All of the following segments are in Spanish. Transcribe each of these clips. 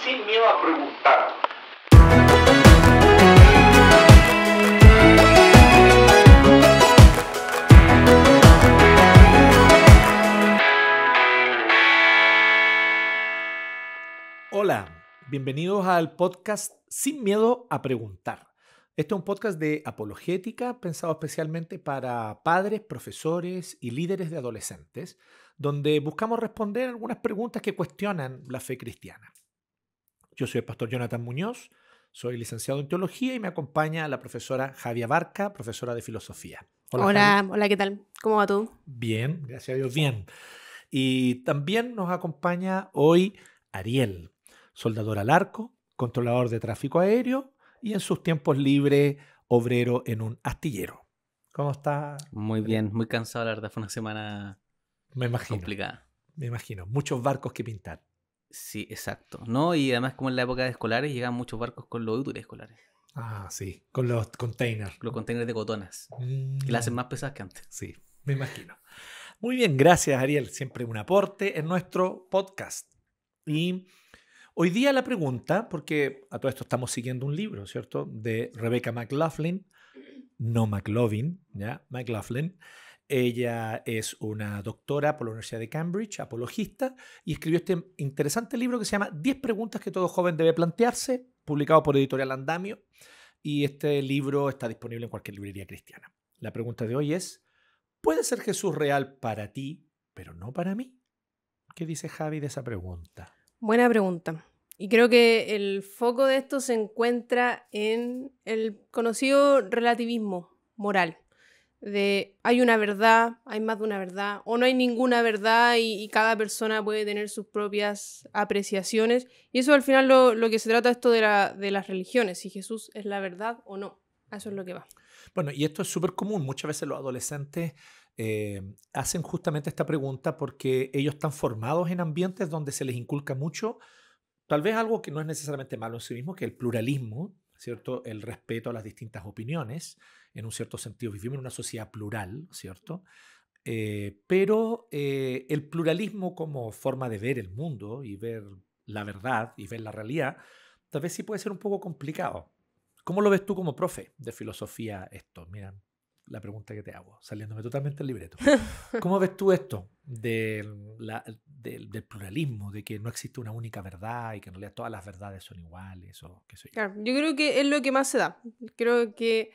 sin miedo a preguntar. Hola, bienvenidos al podcast Sin Miedo a Preguntar. Este es un podcast de apologética pensado especialmente para padres, profesores y líderes de adolescentes, donde buscamos responder algunas preguntas que cuestionan la fe cristiana. Yo soy el pastor Jonathan Muñoz, soy licenciado en teología y me acompaña la profesora Javier Barca, profesora de filosofía. Hola, Javi. ¿qué tal? ¿Cómo va tú? Bien, gracias a Dios, bien. Y también nos acompaña hoy Ariel, soldador al arco, controlador de tráfico aéreo y en sus tiempos libres obrero en un astillero. ¿Cómo está? Muy Ariel? bien, muy cansado, la verdad, fue una semana Me imagino, complicada. me imagino. Muchos barcos que pintar. Sí, exacto. No, y además como en la época de escolares llegan muchos barcos con los útiles escolares, Ah, sí, con los containers. los contenedores de cotonas, que la hacen más pesadas que antes. Sí, me imagino. Muy bien, gracias Ariel. Siempre un aporte en nuestro podcast. Y hoy día la pregunta, porque a todo esto estamos siguiendo un libro, ¿cierto? De Rebecca McLaughlin, no McLovin, ¿ya? McLaughlin. Ella es una doctora por la Universidad de Cambridge, apologista, y escribió este interesante libro que se llama 10 preguntas que todo joven debe plantearse, publicado por Editorial Andamio, y este libro está disponible en cualquier librería cristiana. La pregunta de hoy es, ¿puede ser Jesús real para ti, pero no para mí? ¿Qué dice Javi de esa pregunta? Buena pregunta. Y creo que el foco de esto se encuentra en el conocido relativismo moral. De hay una verdad, hay más de una verdad, o no hay ninguna verdad y cada persona puede tener sus propias apreciaciones. Y eso al final lo que se trata esto de las religiones, si Jesús es la verdad o no. Eso es lo que va. Bueno, y esto es súper común. Muchas veces los adolescentes hacen justamente esta pregunta porque ellos están formados en ambientes donde se les inculca mucho, tal vez algo que no es necesariamente malo en sí mismo, que el pluralismo, ¿cierto? El respeto a las distintas opiniones. En un cierto sentido, vivimos en una sociedad plural, ¿cierto? Pero el pluralismo como forma de ver el mundo y ver la verdad y ver la realidad, tal vez sí puede ser un poco complicado. ¿Cómo lo ves tú como profe de filosofía esto? Mira, la pregunta que te hago, saliéndome totalmente del libreto. ¿Cómo ves tú esto del pluralismo, de que no existe una única verdad y que en realidad todas las verdades son iguales o qué sé yo? Claro, yo creo que es lo que más se da. Creo que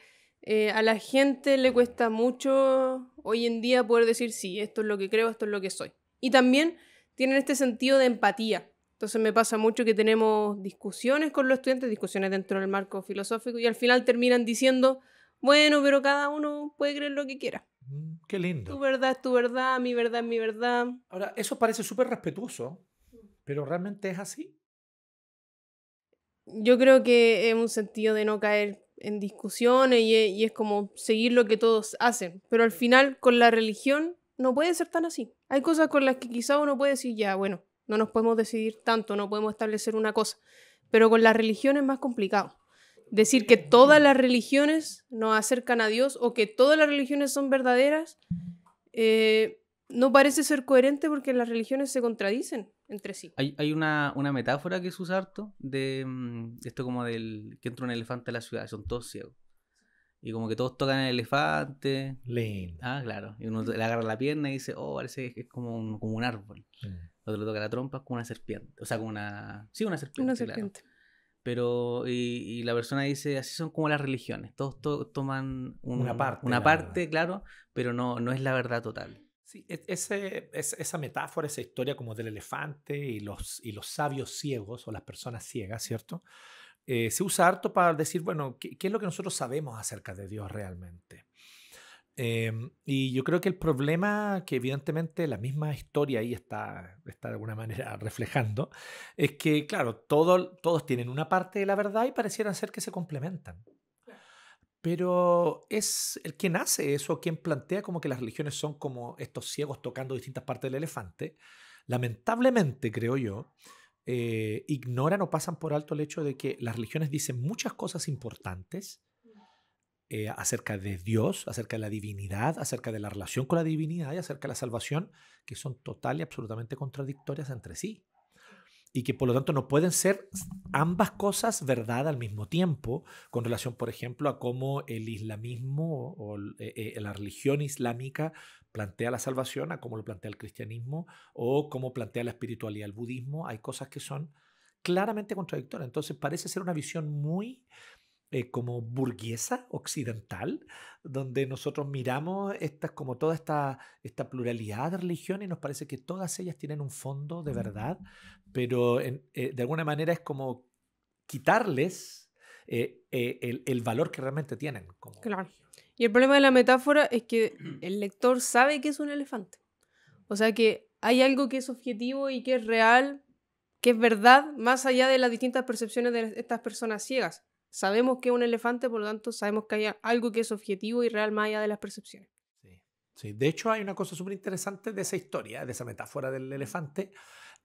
a la gente le cuesta mucho hoy en día poder decir, sí, esto es lo que creo, esto es lo que soy. Y también tienen este sentido de empatía. Entonces me pasa mucho que tenemos discusiones con los estudiantes, discusiones dentro del marco filosófico, y al final terminan diciendo, bueno, pero cada uno puede creer lo que quiera. Qué Tu lindo. verdad es tu verdad, mi verdad es mi verdad. Ahora, eso parece súper respetuoso, pero ¿realmente es así? Yo creo que es un sentido de no caer en discusiones y es como seguir lo que todos hacen. Pero al final, con la religión, no puede ser tan así. Hay cosas con las que quizá uno puede decir, ya, bueno, no nos podemos decidir tanto, no podemos establecer una cosa. Pero con la religión es más complicado. Decir que todas las religiones nos acercan a Dios o que todas las religiones son verdaderas, no parece ser coherente porque las religiones se contradicen entre sí. Hay una metáfora que se usa harto de esto como del que entra un elefante a la ciudad, son todos ciegos. Y como que todos tocan el elefante. Lindo. Ah, claro. Y uno le agarra la pierna y dice, oh, parece que es como un árbol. Otro le toca la trompa, es como una serpiente. O sea, como una... Sí, una serpiente, Una claro. serpiente. Pero, y la persona dice, así son como las religiones. Todos toman Una parte de una la parte, verdad. claro, pero no es la verdad total. Sí, esa metáfora, esa historia como del elefante y los sabios ciegos o las personas ciegas, ¿cierto? Se usa harto para decir, bueno, ¿qué es lo que nosotros sabemos acerca de Dios realmente? Y yo creo que el problema que evidentemente la misma historia ahí está de alguna manera reflejando, es que, claro, todos tienen una parte de la verdad y parecieran ser que se complementan. Pero es el quien hace eso, quien plantea como que las religiones son como estos ciegos tocando distintas partes del elefante, lamentablemente, creo yo, ignoran o pasan por alto el hecho de que las religiones dicen muchas cosas importantes acerca de Dios, acerca de la divinidad, acerca de la relación con la divinidad y acerca de la salvación, que son total y absolutamente contradictorias entre sí. y que por lo tanto no pueden ser ambas cosas verdad al mismo tiempo, con relación, por ejemplo, a cómo el islamismo o la religión islámica plantea la salvación, a cómo lo plantea el cristianismo o cómo plantea la espiritualidad el budismo. Hay cosas que son claramente contradictorias. Entonces parece ser una visión muy como burguesa occidental, donde nosotros miramos como toda esta pluralidad de religiones y nos parece que todas ellas tienen un fondo de verdad, pero de alguna manera es como quitarles el valor que realmente tienen. Claro. Y el problema de la metáfora es que el lector sabe que es un elefante. O sea que hay algo que es objetivo y que es real, que es verdad, más allá de las distintas percepciones de estas personas ciegas. Sabemos que es un elefante, por lo tanto sabemos que hay algo que es objetivo y real más allá de las percepciones. Sí, sí. De hecho hay una cosa súper interesante de esa historia, de esa metáfora del elefante,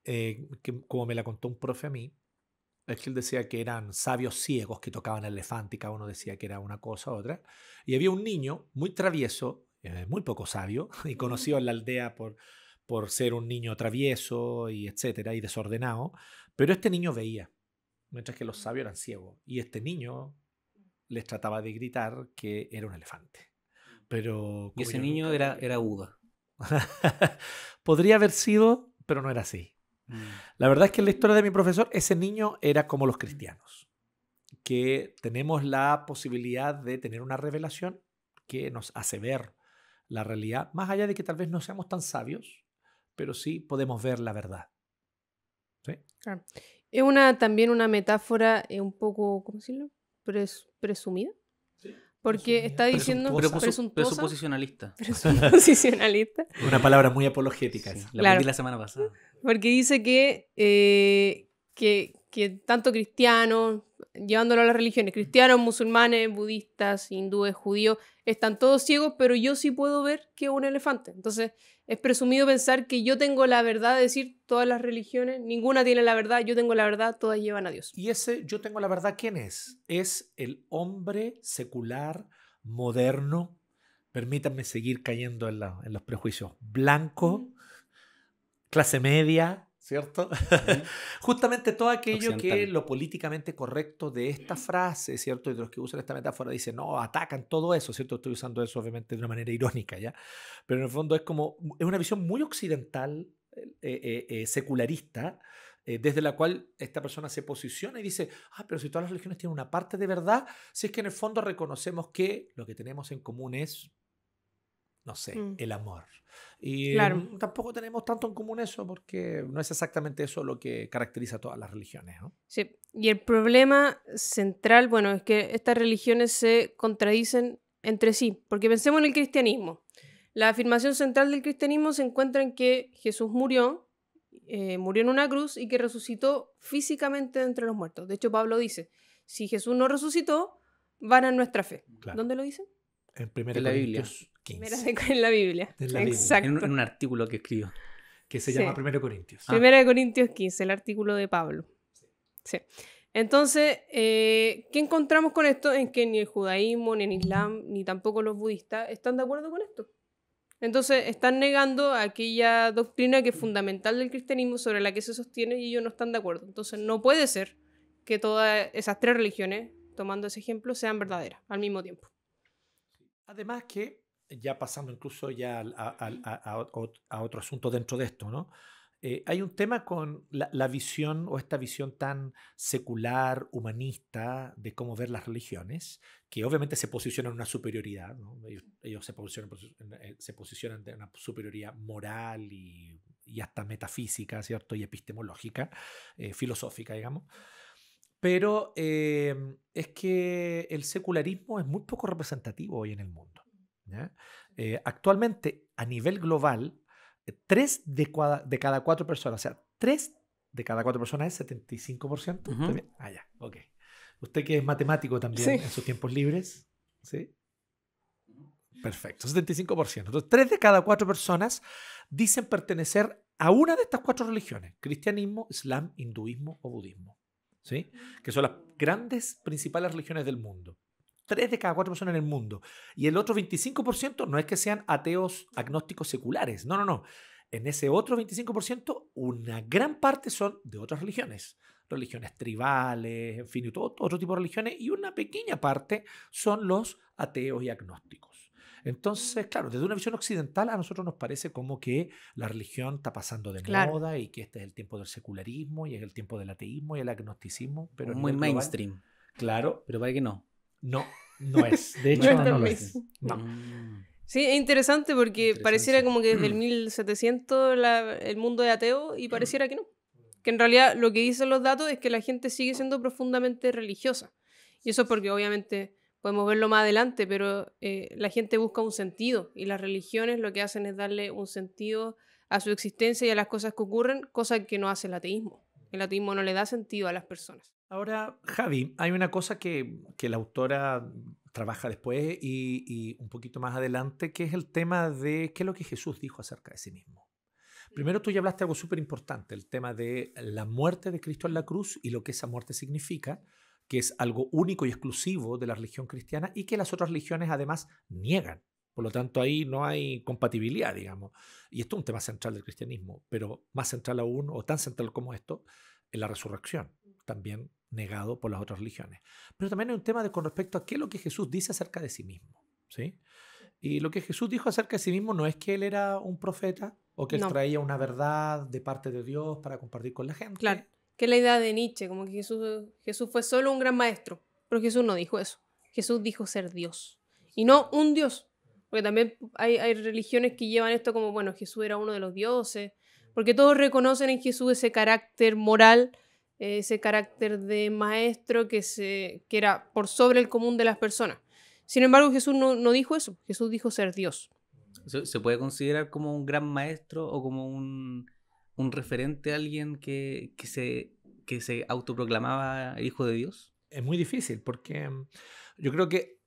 que como me la contó un profe a mí, es que él decía que eran sabios ciegos que tocaban el elefante y cada uno decía que era una cosa u otra. Y había un niño muy travieso, muy poco sabio, y conocido en la aldea por ser un niño travieso y etcétera, y desordenado. Pero este niño veía, mientras que los sabios eran ciegos. Y este niño les trataba de gritar que era un elefante. Pero Y como ese yo niño nunca era Buda. podría haber sido, pero no era así. La verdad es que en la historia de mi profesor, ese niño era como los cristianos, que tenemos la posibilidad de tener una revelación que nos hace ver la realidad, más allá de que tal vez no seamos tan sabios, pero sí podemos ver la verdad. ¿Sí? Claro. Es también una metáfora un poco, ¿cómo decirlo? Presumida. Porque está diciendo presuntuosa, Presuposicionalista. presuposicionalista. Una palabra muy apologética Sí, esa. la Claro. aprendí la semana pasada. Porque dice que tanto cristianos, llevándolo a las religiones, cristianos, musulmanes, budistas, hindúes, judíos, están todos ciegos, pero yo sí puedo ver que es un elefante. Entonces, es presumido pensar que yo tengo la verdad, de decir, todas las religiones, ninguna tiene la verdad, yo tengo la verdad, todas llevan a Dios. Y ese yo tengo la verdad, ¿quién es? Es el hombre secular, moderno, permítanme seguir cayendo en los prejuicios, blanco, clase media, ¿cierto? Justamente todo aquello que Occidental. lo políticamente correcto de esta frase, ¿cierto? Y de los que usan esta metáfora dicen, no, atacan todo eso, ¿cierto? Estoy usando eso obviamente de una manera irónica, ¿ya? Pero en el fondo es una visión muy occidental, secularista, desde la cual esta persona se posiciona y dice, pero si todas las religiones tienen una parte de verdad, si es que en el fondo reconocemos que lo que tenemos en común es, no sé, el amor. Y Claro. tampoco tenemos tanto en común eso porque no es exactamente eso lo que caracteriza a todas las religiones, ¿no? Sí. Y el problema central, bueno, es que estas religiones se contradicen entre sí, porque pensemos en el cristianismo. La afirmación central del cristianismo se encuentra en que Jesús murió en una cruz y que resucitó físicamente de entre los muertos. De hecho, Pablo dice, si Jesús no resucitó, vana es nuestra fe. Claro. ¿Dónde lo dice? En 1 En la Biblia. Corintios 15, En la Biblia. En la Biblia. Exacto. En un artículo que escribió. que se Sí. llama 1 Corintios. Primera de Corintios 15, el artículo de Pablo. Sí. Entonces, ¿qué encontramos con esto? En que ni el judaísmo, ni el islam, ni tampoco los budistas están de acuerdo con esto. Entonces, están negando aquella doctrina que es fundamental del cristianismo sobre la que se sostiene y ellos no están de acuerdo. Entonces, no puede ser que todas esas tres religiones, tomando ese ejemplo, sean verdaderas al mismo tiempo. Además que, ya pasando incluso ya a otro asunto dentro de esto, ¿no? Hay un tema con la visión o esta visión tan secular, humanista de cómo ver las religiones, que obviamente se posicionan en una superioridad, ¿no? Ellos se posicionan de una superioridad moral y hasta metafísica, ¿cierto? Y epistemológica, filosófica, digamos. Pero es que el secularismo es muy poco representativo hoy en el mundo, ¿ya? Actualmente, a nivel global, 3 de cada 4 personas, o sea, 3 de cada 4 personas es 75%. Ujú. ¿Está bien? Ya, ok. Usted que es matemático también Sí. en sus tiempos libres, ¿sí? Perfecto, 75%. Entonces, 3 de cada 4 personas dicen pertenecer a una de estas 4 religiones: cristianismo, islam, hinduismo o budismo, ¿sí? Que son las grandes principales religiones del mundo. 3 de cada 4 personas en el mundo. Y el otro 25% no es que sean ateos, agnósticos, seculares. No, no, no. en ese otro 25%, una gran parte son de otras religiones. Religiones tribales, en fin, y todo otro tipo de religiones, y una pequeña parte son los ateos y agnósticos. Entonces, claro, desde una visión occidental a nosotros nos parece como que la religión está pasando de Claro. moda y que este es el tiempo del secularismo y es el tiempo del ateísmo y el agnosticismo, pero a Muy nivel global, mainstream. claro, Pero para que no. no, no es. De No hecho, es no, tan lo mainstream. es. No. Sí, es interesante porque Interesante, pareciera sí. como que desde el 1700 el mundo es ateo y pareciera que no. Que en realidad lo que dicen los datos es que la gente sigue siendo profundamente religiosa. Y eso es porque obviamente podemos verlo más adelante, pero la gente busca un sentido y las religiones lo que hacen es darle un sentido a su existencia y a las cosas que ocurren, cosa que no hace el ateísmo. El ateísmo no le da sentido a las personas. Ahora, Javi, hay una cosa que la autora trabaja después y un poquito más adelante, que es el tema de qué es lo que Jesús dijo acerca de sí mismo. Primero tú ya hablaste de algo súper importante, el tema de la muerte de Cristo en la cruz y lo que esa muerte significa, que es algo único y exclusivo de la religión cristiana y que las otras religiones además niegan. Por lo tanto, ahí no hay compatibilidad, digamos. Y esto es un tema central del cristianismo, pero más central aún, o tan central como esto, es la resurrección, también negado por las otras religiones. Pero también hay un tema con respecto a qué es lo que Jesús dice acerca de sí mismo, ¿sí? Y lo que Jesús dijo acerca de sí mismo no es que él era un profeta o que él No. traía una verdad de parte de Dios para compartir con la gente. Claro, que es la idea de Nietzsche, como que Jesús fue solo un gran maestro, pero Jesús no dijo eso. Jesús dijo ser Dios, y no un Dios, porque también hay religiones que llevan esto como, bueno, Jesús era uno de los dioses, porque todos reconocen en Jesús ese carácter moral, ese carácter de maestro que era por sobre el común de las personas. Sin embargo, Jesús no dijo eso, Jesús dijo ser Dios. ¿Se puede considerar como un gran maestro o como un referente a alguien que se autoproclamaba hijo de Dios? Es muy difícil porque yo creo que,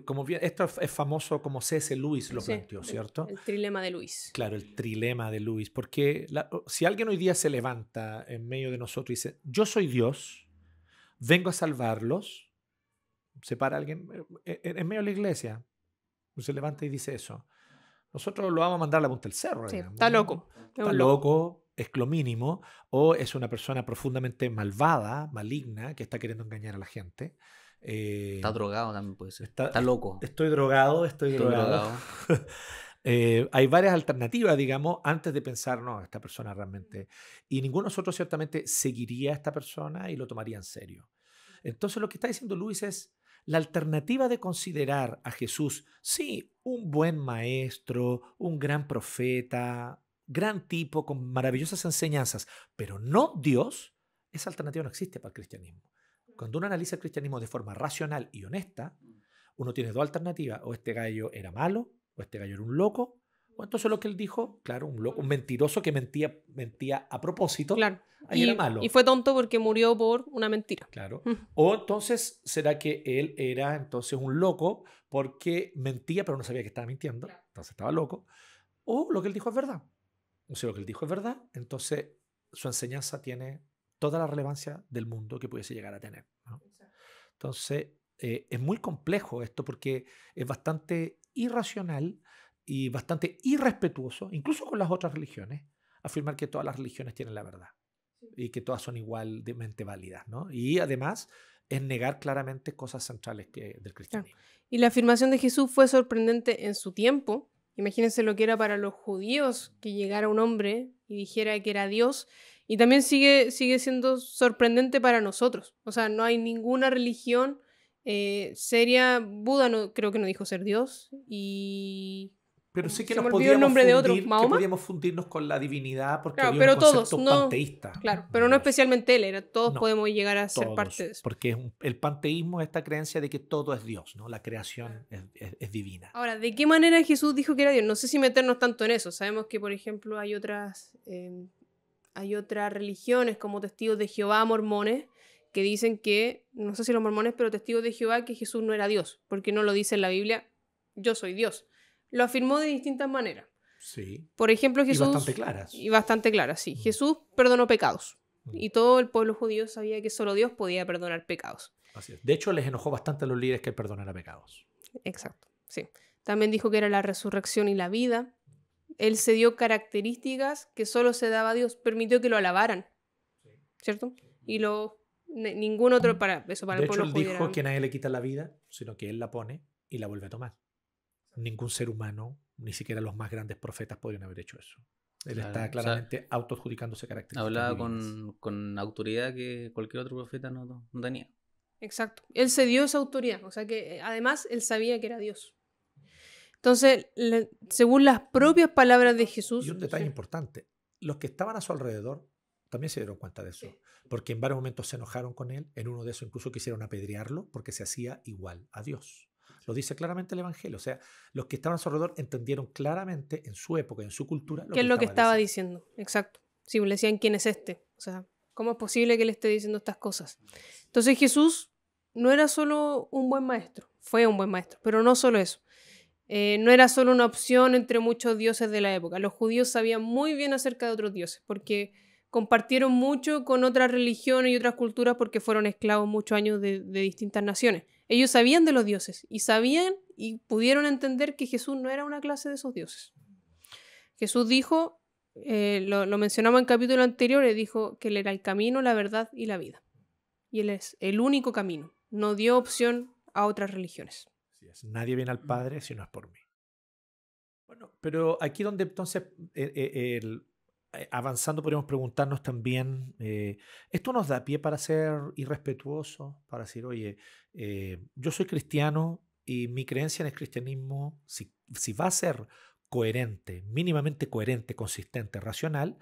como bien, esto es famoso como C.S. Lewis lo Sí, planteó, ¿cierto? El trilema de Luis. Claro, el trilema de Lewis, porque si alguien hoy día se levanta en medio de nosotros y dice, yo soy Dios, vengo a salvarlos, se para alguien en medio de la iglesia, se levanta y dice eso. Nosotros lo vamos a mandar a la punta del cerro. Sí, Digamos, está ¿no? loco. Es Está un loco. loco, es lo mínimo, o es una persona profundamente malvada, maligna, que está queriendo engañar a la gente. Está drogado también puede ser. Está- Está loco. Estoy drogado, estoy Estoy drogado. Hay varias alternativas, digamos, antes de pensar, no, esta persona realmente... Y ninguno de nosotros ciertamente seguiría a esta persona y lo tomaría en serio. Entonces lo que está diciendo Luis es la alternativa de considerar a Jesús, sí, un buen maestro, un gran profeta, gran tipo con maravillosas enseñanzas, pero no Dios, esa alternativa no existe para el cristianismo. Cuando uno analiza el cristianismo de forma racional y honesta, uno tiene dos alternativas, o este gallo era malo, o este gallo era un loco, o entonces lo que él dijo, claro, un loco, un mentiroso que mentía a propósito, Claro. ahí era malo. Y fue tonto porque murió por una mentira. Claro. O entonces, ¿será que él era entonces un loco porque mentía pero no sabía que estaba mintiendo? Claro. Entonces estaba loco. O lo que él dijo es verdad. O sea, lo que él dijo es verdad, entonces su enseñanza tiene toda la relevancia del mundo que pudiese llegar a tener, ¿no? Entonces, es muy complejo esto porque es bastante irracional y bastante irrespetuoso, incluso con las otras religiones, afirmar que todas las religiones tienen la verdad y que todas son igualmente válidas, ¿no? Y además es negar claramente cosas centrales del cristianismo. Y la afirmación de Jesús fue sorprendente en su tiempo. Imagínense lo que era para los judíos que llegara un hombre y dijera que era Dios. Y también sigue siendo sorprendente para nosotros. O sea, no hay ninguna religión seria. Buda creo que no dijo ser Dios. Y... Pero sí que Se nos me olvidó el nombre de otro. que ¿Mahoma? podíamos fundirnos con la divinidad porque Claro, había pero un concepto todos, no... panteísta. Claro, pero no Dios. especialmente él. Todos No, podemos llegar a ser Todos, parte de eso. porque el panteísmo es esta creencia de que todo es Dios, ¿no? La creación es divina. Ahora, ¿de qué manera Jesús dijo que era Dios? No sé si meternos tanto en eso. Sabemos que, por ejemplo, hay otras religiones como Testigos de Jehová, mormones, que dicen que, no sé si los mormones, pero Testigos de Jehová, que Jesús no era Dios, porque no lo dice en la Biblia, yo soy Dios. Lo afirmó de distintas maneras. Sí. Por ejemplo, Jesús... Y bastante claras. Y bastante claras, sí. Jesús perdonó pecados. Mm. Y todo el pueblo judío sabía que solo Dios podía perdonar pecados. Así es. De hecho, les enojó bastante a los líderes que él perdonara pecados. Exacto, sí. También dijo que era la resurrección y la vida. él se dio características que solo se daba a Dios, permitió que lo alabaran, ¿cierto? Y ningún otro para el De hecho, pueblo él judío. dijo que nadie le quita la vida, sino que él la pone y la vuelve a tomar. Ningún ser humano, ni siquiera los más grandes profetas podrían haber hecho eso. Él Claro, está o sea, claramente autoadjudicándose características Hablaba divinas. con autoridad que cualquier otro profeta no tenía. Exacto. Él se dio esa autoridad, o sea que además él sabía que era Dios. Entonces, según las propias palabras de Jesús... Y un detalle sí. importante, los que estaban a su alrededor también se dieron cuenta de eso, Sí. porque en varios momentos se enojaron con él, en uno de esos incluso quisieron apedrearlo porque se hacía igual a Dios. Lo dice claramente el Evangelio, o sea, los que estaban a su alrededor entendieron claramente en su época, en su cultura, ¿Qué es lo que él estaba diciendo? Exacto. Sí, le decían quién es este. O sea, ¿cómo es posible que le esté diciendo estas cosas? Entonces Jesús no era solo un buen maestro, fue un buen maestro, pero no solo eso. No era solo una opción entre muchos dioses de la época. Los judíos sabían muy bien acerca de otros dioses, porque compartieron mucho con otras religiones y otras culturas porque fueron esclavos muchos años de distintas naciones. Ellos sabían de los dioses y sabían y pudieron entender que Jesús no era una clase de esos dioses. Jesús dijo, lo mencionamos en el capítulo anterior, él dijo que él era el camino, la verdad y la vida. Y él es el único camino. No dio opción a otras religiones. Así es. Nadie viene al Padre si no es por mí. Bueno, pero aquí donde entonces, avanzando, podríamos preguntarnos también, ¿esto nos da pie para ser irrespetuosos? Para decir, oye, yo soy cristiano y mi creencia en el cristianismo, si va a ser coherente, mínimamente coherente, consistente, racional,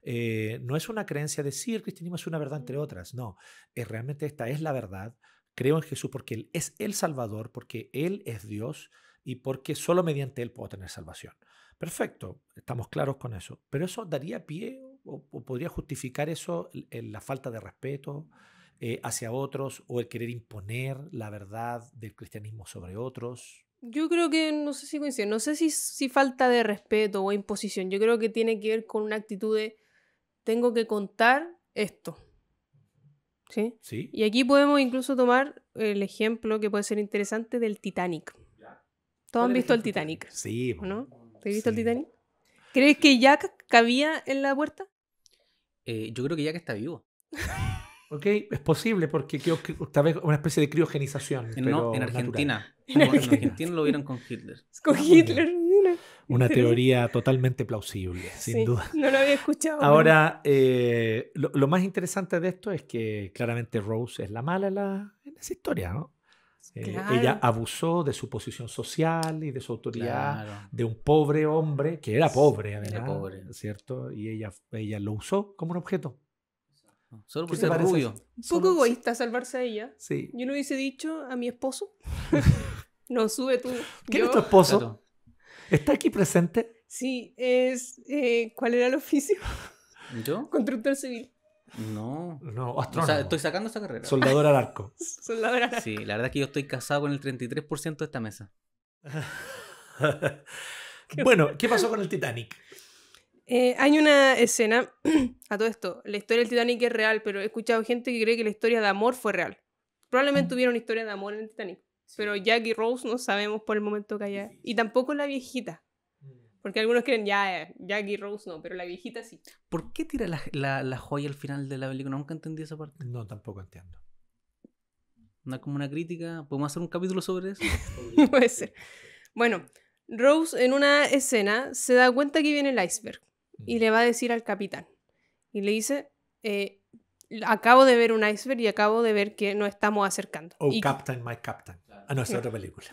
no es una creencia de sí, el cristianismo es una verdad entre otras. No, realmente esta es la verdad. Creo en Jesús porque Él es el Salvador, porque Él es Dios y porque solo mediante Él puedo tener salvación. Perfecto, estamos claros con eso. Pero eso daría pie o podría justificar eso, la falta de respeto hacia otros o el querer imponer la verdad del cristianismo sobre otros. Yo creo que, no sé si coincide, no sé si falta de respeto o imposición. Yo creo que tiene que ver con una actitud de tengo que contar esto. ¿Sí? ¿Sí? Y aquí podemos incluso tomar el ejemplo que puede ser interesante del Titanic. ¿Todos han visto el Titanic? Sí. ¿O no? ¿Te has visto el Sí. Titanic? ¿Crees que Jack cabía en la puerta? Yo creo que Jack está vivo. Ok, es posible porque creo que tal vez una especie de criogenización. No, pero en natural. Argentina. En En Argentina. Argentina lo vieron con Hitler. Con Muy bien. Hitler. Mira. Una Interesante. teoría totalmente plausible, sin Sí, duda. no lo había escuchado. Ahora, lo más interesante de esto es que claramente Rose es la mala en esa historia, ¿no? Claro. Ella abusó de su posición social y de su autoridad Claro. de un pobre hombre, que era pobre, además, Era pobre. ¿cierto? Y ella lo usó como un objeto. Solo por ¿Qué te ser parece rubio. eso? Un poco egoísta salvarse a ella. Sí. Yo le hubiese dicho a mi esposo. No, sube tú. ¿Quién es Yo- tu esposo? Claro. ¿Está aquí presente? Sí, es... ¿cuál era el oficio? ¿Yo? Constructor civil. No. No, O astrónomo. sea, estoy sacando esa carrera. Soldador al arco. Soldadora. Sí, la verdad es que yo estoy casado con el 33% de esta mesa. Bueno, ¿qué pasó con el Titanic? Hay una escena, a todo esto, la historia del Titanic es real, pero he escuchado gente que cree que la historia de amor fue real. Probablemente hubiera una historia de amor en el Titanic, pero Jack y Rose no sabemos por el momento que haya. Y tampoco la viejita, porque algunos creen, ya, Jack y Rose no, pero la viejita sí. ¿Por qué tira la joya al final de la película? Nunca entendí esa parte. No, tampoco entiendo. Como una crítica. ¿Podemos hacer un capítulo sobre eso? Puede ser. Bueno, Rose en una escena se da cuenta que viene el iceberg y le va a decir al capitán. Y le dice, acabo de ver un iceberg y acabo de ver que nos estamos acercando. Oh, y, Captain, my Captain. Ah, no, esa es otra película.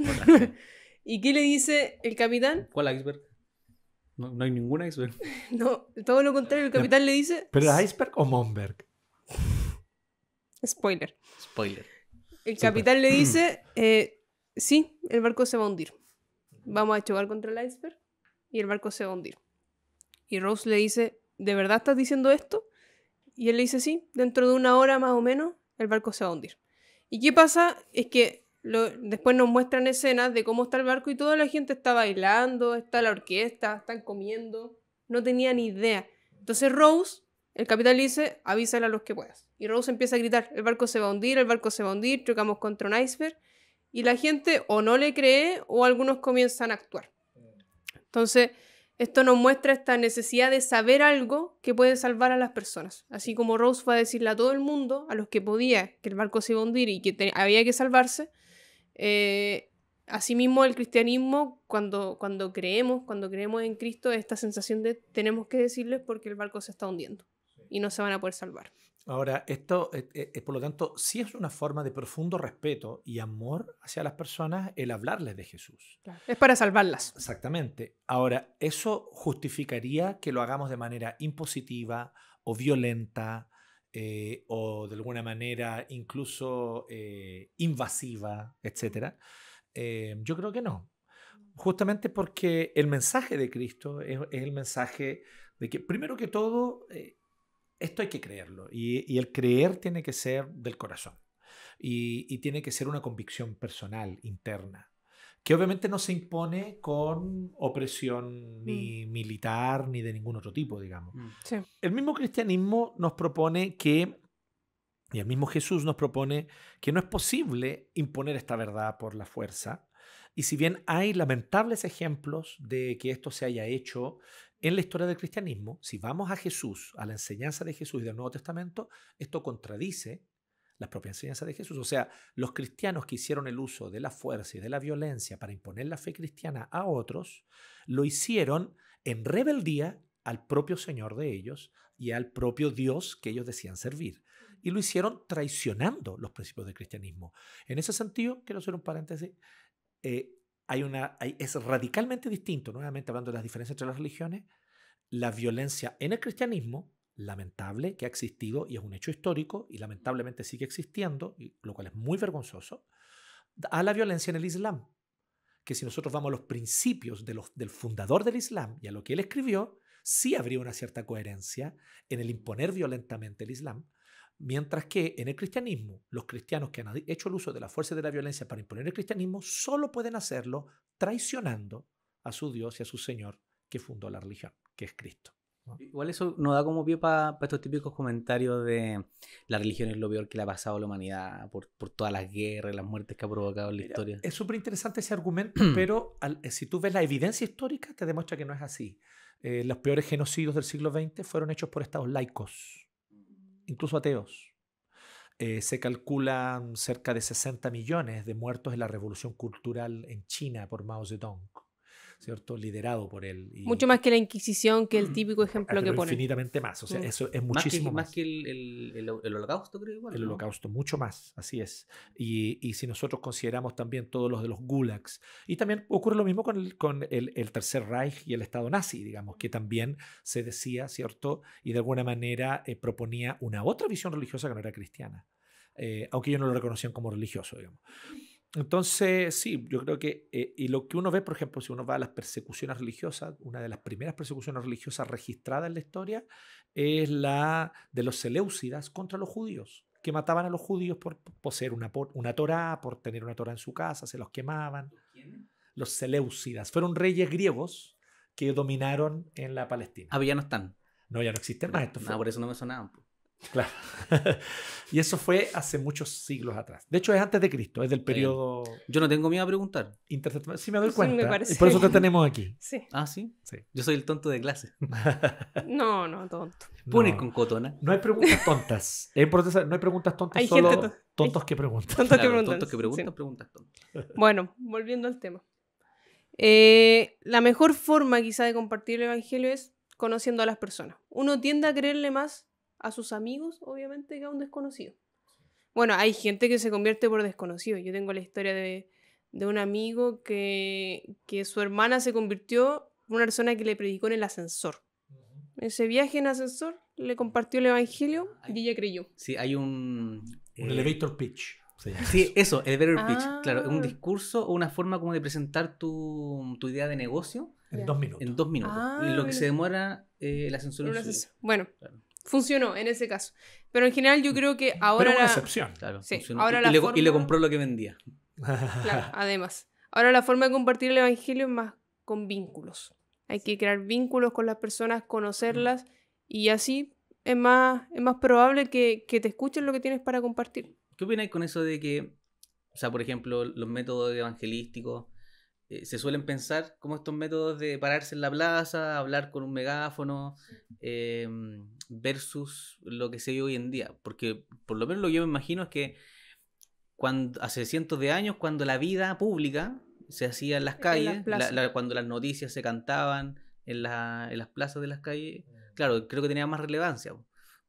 ¿Y qué le dice el capitán? ¿Cuál iceberg? No hay ningún iceberg. No, todo lo contrario, el capitán le dice... ¿Pero es iceberg o Momberg? Spoiler. Spoiler. El Súper. capitán le dice, sí, el barco se va a hundir. Vamos a chocar contra el iceberg y el barco se va a hundir. Y Rose le dice, ¿de verdad estás diciendo esto? Y él le dice, sí, dentro de una hora más o menos el barco se va a hundir. ¿Y qué pasa? Es que después nos muestran escenas de cómo está el barco y toda la gente está bailando, está la orquesta, están comiendo. No tenía ni idea. Entonces Rose, el capitán le dice, avísale a los que puedas. Y Rose empieza a gritar, el barco se va a hundir, el barco se va a hundir, chocamos contra un iceberg. Y la gente o no le cree o algunos comienzan a actuar. Entonces, esto nos muestra esta necesidad de saber algo que puede salvar a las personas. Así como Rose fue a decirle a todo el mundo, a los que podía, que el barco se iba a hundir y que había que salvarse, asimismo el cristianismo, cuando creemos en Cristo, esta sensación de tenemos que decirles porque el barco se está hundiendo y no se van a poder salvar. Ahora, esto, por lo tanto, sí es una forma de profundo respeto y amor hacia las personas el hablarles de Jesús. Claro. Es para salvarlas. Exactamente. Ahora, ¿eso justificaría que lo hagamos de manera impositiva o violenta o de alguna manera incluso invasiva, etcétera? Yo creo que no. Justamente porque el mensaje de Cristo es el mensaje de que, primero que todo, esto hay que creerlo. Y el creer tiene que ser del corazón. Y tiene que ser una convicción personal, interna, que obviamente no se impone con opresión ni militar ni de ningún otro tipo, digamos. Sí. El mismo cristianismo nos propone que, y el mismo Jesús nos propone que no es posible imponer esta verdad por la fuerza. Y si bien hay lamentables ejemplos de que esto se haya hecho en la historia del cristianismo, si vamos a Jesús, a la enseñanza de Jesús y del Nuevo Testamento, esto contradice la propia enseñanza de Jesús. O sea, los cristianos que hicieron el uso de la fuerza y de la violencia para imponer la fe cristiana a otros, lo hicieron en rebeldía al propio Señor de ellos y al propio Dios que ellos decían servir. Y lo hicieron traicionando los principios del cristianismo. En ese sentido, quiero hacer un paréntesis, es radicalmente distinto, nuevamente hablando de las diferencias entre las religiones, la violencia en el cristianismo, lamentable, que ha existido y es un hecho histórico y lamentablemente sigue existiendo, lo cual es muy vergonzoso, a la violencia en el Islam, que si nosotros vamos a los principios del fundador del Islam y a lo que él escribió, sí habría una cierta coherencia en el imponer violentamente el Islam, mientras que en el cristianismo, los cristianos que han hecho el uso de la fuerza y de la violencia para imponer el cristianismo solo pueden hacerlo traicionando a su Dios y a su Señor que fundó la religión, que es Cristo, ¿no? Igual eso nos da como pie para estos típicos comentarios de la religión es lo peor que le ha pasado a la humanidad por todas las guerras, las muertes que ha provocado en la historia. Es súper interesante ese argumento, pero si tú ves la evidencia histórica te demuestra que no es así. Los peores genocidios del siglo XX fueron hechos por estados laicos, incluso ateos. Se calculan cerca de 60 millones de muertos en la revolución cultural en China por Mao Zedong, ¿cierto? Liderado por él. Mucho más que la Inquisición, que el típico ejemplo que ponen. Infinitamente más. O sea, eso es muchísimo más. Más que el holocausto, creo igual. El holocausto, mucho más, así es. Y si nosotros consideramos también todos los de los gulags, y también ocurre lo mismo con el Tercer Reich y el Estado nazi, digamos, que también se decía, ¿cierto? Y de alguna manera proponía una otra visión religiosa que no era cristiana, aunque ellos no lo reconocían como religioso, digamos. Entonces, sí, yo creo que, y lo que uno ve, por ejemplo, si uno va a las persecuciones religiosas, una de las primeras persecuciones religiosas registradas en la historia es la de los seleucidas contra los judíos, que mataban a los judíos por poseer una Torá, por tener una Torá en su casa, se los quemaban. Los seleucidas fueron reyes griegos que dominaron en la Palestina. Ah, pero ya no están. No, ya no existen más. No, por eso no me sonaban. Claro. Y eso fue hace muchos siglos atrás. De hecho, es antes de Cristo, es del periodo. Yo no tengo miedo a preguntar. Sí, me doy cuenta. Me parece. Y por eso te tenemos aquí. Sí. Ah, ¿sí? Sí. Yo soy el tonto de clase. No, tonto. Pone con cotona. No hay preguntas tontas. Es importante saber, no hay preguntas tontas, Hay solo gente tontos que preguntan. Tontos que Claro, preguntan. tontos que preguntan, Sí. preguntas tontas. Bueno, volviendo al tema. La mejor forma quizá de compartir el evangelio es conociendo a las personas. Uno tiende a creerle más a sus amigos, obviamente, que a un desconocido. Bueno, hay gente que se convierte por desconocido. Yo tengo la historia de un amigo que su hermana se convirtió en una persona que le predicó en el ascensor. Ese viaje en ascensor le compartió el evangelio y ella creyó. Sí, hay un elevator pitch. Sí, eso, el elevator pitch. Claro, es un Ah. discurso o una forma como de presentar tu idea de negocio En 2 minutos. en 2 minutos. Ah, y lo que mira. se demora el ascensor en Un subir. ascensor. Bueno, Claro. funcionó en ese caso. Pero en general yo creo que ahora... Pero una excepción. Claro, Sí, funcionó. ahora y, la le, forma- y le compró lo que vendía. Claro, además. Ahora la forma de compartir el evangelio es más con vínculos. Hay que crear vínculos con las personas, conocerlas y así es más probable que te escuchen lo que tienes para compartir. ¿Qué opináis con eso de que, o sea, por ejemplo, los métodos evangelísticos se suelen pensar como estos métodos de pararse en la plaza, hablar con un megáfono, versus lo que se ve hoy en día. Porque por lo menos lo que yo me imagino es que hace cientos de años, cuando la vida pública se hacía en las calles, cuando las noticias se cantaban en las plazas de las calles, claro, creo que tenía más relevancia.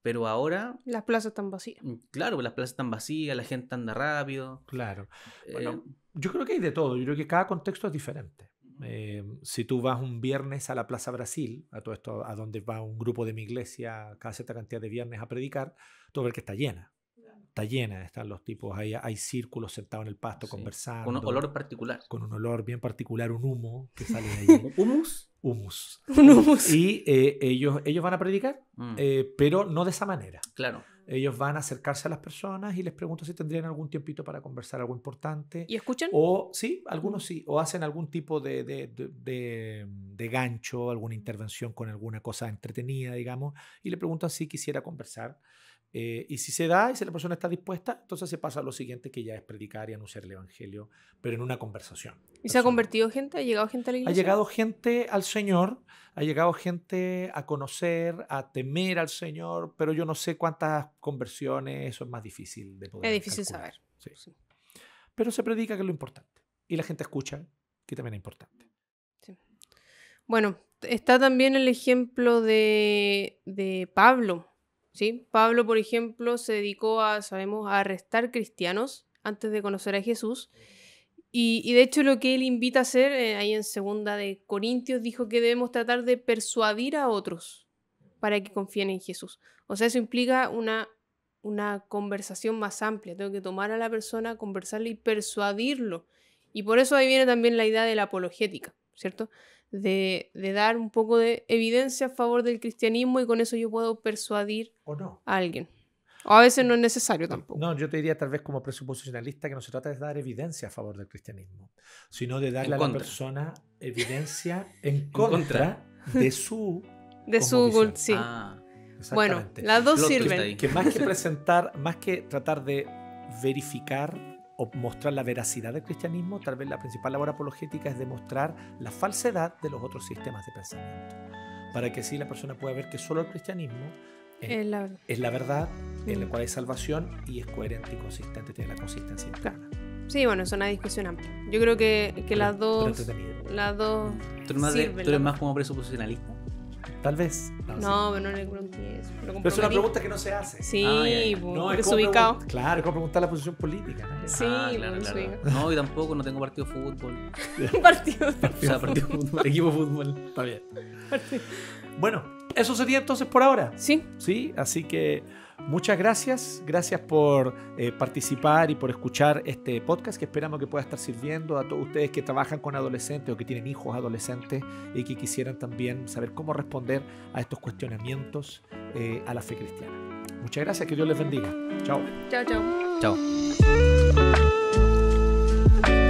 Pero ahora... Las plazas están vacías. Claro, las plazas están vacías, la gente anda rápido. Claro. Bueno, yo creo que hay de todo. Yo creo que cada contexto es diferente. Si tú vas un viernes a la Plaza Brasil, a todo esto, a donde va un grupo de mi iglesia cada cierta cantidad de viernes a predicar, tú vas a ver que está llena. Está llena, están los tipos, hay círculos sentados en el pasto conversando. Con un olor particular. Con un olor bien particular, un humo que sale de ahí. ¿Humus? Humus. Un humus. Y ellos van a predicar, pero no de esa manera. Claro. Ellos van a acercarse a las personas y les preguntan si tendrían algún tiempito para conversar algo importante. ¿Y escuchan? O sí, algunos sí. O hacen algún tipo de gancho, alguna intervención con alguna cosa entretenida, digamos, y le preguntan si quisiera conversar. Y si se da y si la persona está dispuesta, entonces se pasa a lo siguiente, que ya es predicar y anunciar el evangelio, pero en una conversación. ¿Y se ha convertido gente? ¿Ha llegado gente a la iglesia? Ha llegado gente al Señor, ha llegado gente a conocer, a temer al Señor, pero yo no sé cuántas conversiones, eso es más difícil de poder Es difícil calcular. saber. Sí. Sí. Pero se predica, que es lo importante. Y la gente escucha, que también es importante. Sí. Bueno, está también el ejemplo de Pablo. ¿Sí? Pablo, por ejemplo, se dedicó a arrestar cristianos antes de conocer a Jesús. Y de hecho lo que él invita a hacer, ahí en 2 de Corintios, dijo que debemos tratar de persuadir a otros para que confíen en Jesús. O sea, eso implica una conversación más amplia. Tengo que tomar a la persona, conversarle y persuadirlo. Y por eso ahí viene también la idea de la apologética, ¿cierto? De dar un poco de evidencia a favor del cristianismo, y con eso yo puedo persuadir ¿O no? a alguien. O a veces no es necesario tampoco. No, yo te diría tal vez como presuposicionalista que no se trata de dar evidencia a favor del cristianismo, sino de darle a la persona evidencia en contra de su cosmovisión. Sí. Bueno, Exactamente. las dos sirven. Que más que presentar, más que tratar de verificar o mostrar la veracidad del cristianismo, tal vez la principal labor apologética es demostrar la falsedad de los otros sistemas de pensamiento, para que así la persona pueda ver que solo el cristianismo es la verdad, en la cual hay salvación y es coherente y consistente, tiene la consistencia interna. Sí, bueno, es una discusión amplia. Yo creo que las dos sirven. ¿Tú eres más como presuposicionalista? Tal vez. No, pero no le pregunté eso. Pero es una pregunta que no se hace. Sí, no, es ubicado. Claro, es como preguntar la posición política, ¿no? Sí, claro. No, y tampoco, no tengo partido de fútbol. partido de fútbol, equipo de fútbol. Está bien. Bueno, eso sería entonces por ahora. Sí. Sí, así que muchas gracias. Gracias por participar y por escuchar este podcast, que esperamos que pueda estar sirviendo a todos ustedes que trabajan con adolescentes o que tienen hijos adolescentes y que quisieran también saber cómo responder a estos cuestionamientos a la fe cristiana. Muchas gracias, que Dios les bendiga. Chao. Chao, chao. Chao.